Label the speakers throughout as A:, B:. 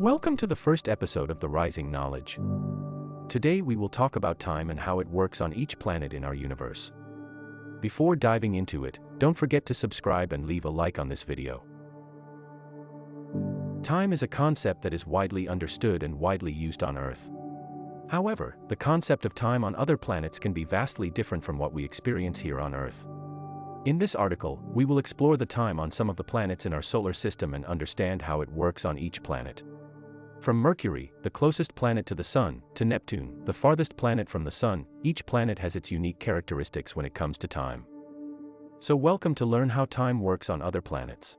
A: Welcome to the first episode of the Rising Knowledge. Today we will talk about time and how it works on each planet in our universe. Before diving into it, don't forget to subscribe and leave a like on this video. Time is a concept that is widely understood and widely used on Earth. However, the concept of time on other planets can be vastly different from what we experience here on Earth. In this article, we will explore the time on some of the planets in our solar system and understand how it works on each planet. From Mercury, the closest planet to the Sun, to Neptune, the farthest planet from the Sun, each planet has its unique characteristics when it comes to time. So welcome to learn how time works on other planets.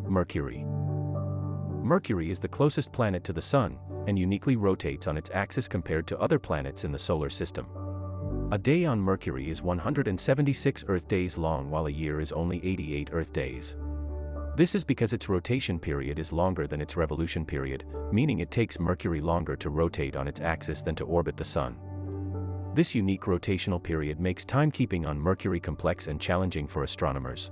A: Mercury. Mercury is the closest planet to the Sun, and uniquely rotates on its axis compared to other planets in the solar system. A day on Mercury is 176 Earth days long, while a year is only 88 Earth days. This is because its rotation period is longer than its revolution period, meaning it takes Mercury longer to rotate on its axis than to orbit the Sun. This unique rotational period makes timekeeping on Mercury complex and challenging for astronomers.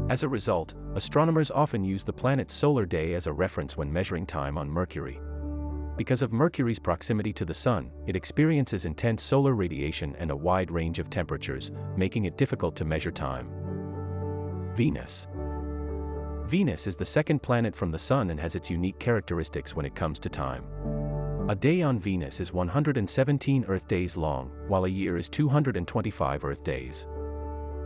A: As a result, astronomers often use the planet's solar day as a reference when measuring time on Mercury. Because of Mercury's proximity to the Sun, it experiences intense solar radiation and a wide range of temperatures, making it difficult to measure time. Venus. Venus is the second planet from the Sun and has its unique characteristics when it comes to time. A day on Venus is 117 Earth days long, while a year is 225 Earth days.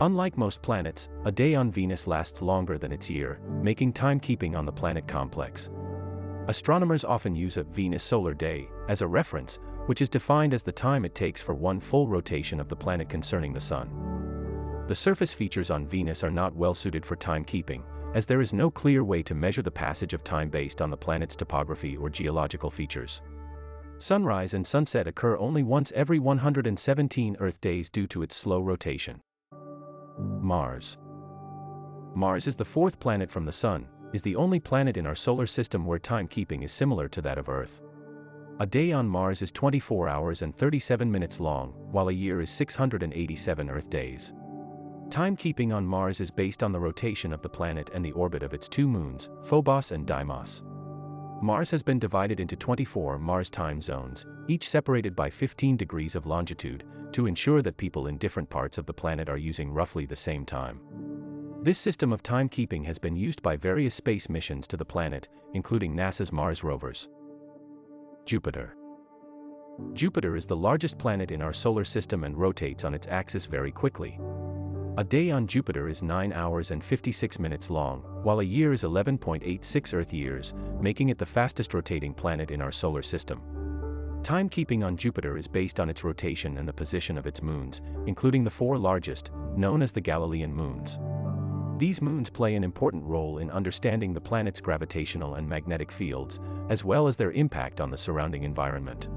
A: Unlike most planets, a day on Venus lasts longer than its year, making timekeeping on the planet complex. Astronomers often use a Venus solar day as a reference, which is defined as the time it takes for one full rotation of the planet concerning the Sun. The surface features on Venus are not well suited for timekeeping, as there is no clear way to measure the passage of time based on the planet's topography or geological features. Sunrise and sunset occur only once every 117 Earth days due to its slow rotation. Mars. Mars is the fourth planet from the Sun, is the only planet in our solar system where timekeeping is similar to that of Earth. A day on Mars is 24 hours and 37 minutes long, while a year is 687 Earth days. Timekeeping on Mars is based on the rotation of the planet and the orbit of its two moons, Phobos and Deimos. Mars has been divided into 24 Mars time zones, each separated by 15 degrees of longitude, to ensure that people in different parts of the planet are using roughly the same time. This system of timekeeping has been used by various space missions to the planet, including NASA's Mars rovers. Jupiter. Jupiter is the largest planet in our solar system and rotates on its axis very quickly. A day on Jupiter is 9 hours and 56 minutes long, while a year is 11.86 Earth years, making it the fastest rotating planet in our solar system. Timekeeping on Jupiter is based on its rotation and the position of its moons, including the four largest, known as the Galilean moons. These moons play an important role in understanding the planet's gravitational and magnetic fields, as well as their impact on the surrounding environment.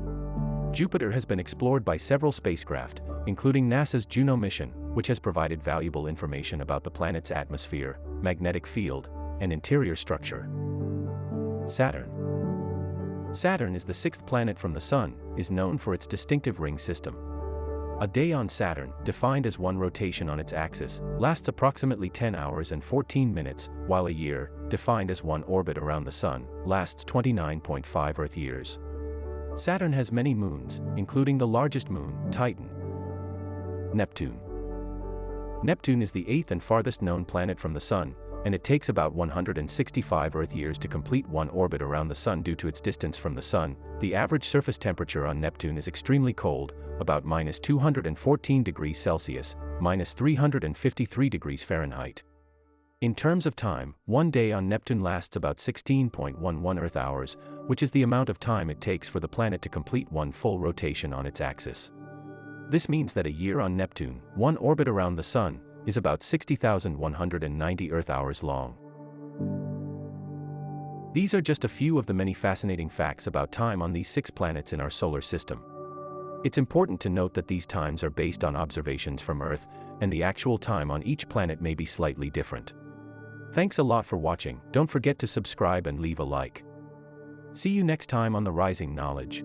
A: Jupiter has been explored by several spacecraft, including NASA's Juno mission, which has provided valuable information about the planet's atmosphere, magnetic field, and interior structure. Saturn. Saturn is the sixth planet from the Sun, is known for its distinctive ring system. A day on Saturn, defined as one rotation on its axis, lasts approximately 10 hours and 14 minutes, while a year, defined as one orbit around the Sun, lasts 29.5 Earth years. Saturn has many moons, including the largest moon, Titan. Neptune. Neptune is the eighth and farthest known planet from the Sun, and it takes about 165 Earth years to complete one orbit around the Sun due to its distance from the Sun. The average surface temperature on Neptune is extremely cold, about -214 degrees Celsius, -353 degrees Fahrenheit. In terms of time, one day on Neptune lasts about 16.11 Earth hours, which is the amount of time it takes for the planet to complete one full rotation on its axis. This means that a year on Neptune, one orbit around the Sun, is about 60,190 Earth hours long. These are just a few of the many fascinating facts about time on these 6 planets in our solar system. It's important to note that these times are based on observations from Earth, and the actual time on each planet may be slightly different. Thanks a lot for watching. Don't forget to subscribe and leave a like. See you next time on the Rising Knowledge.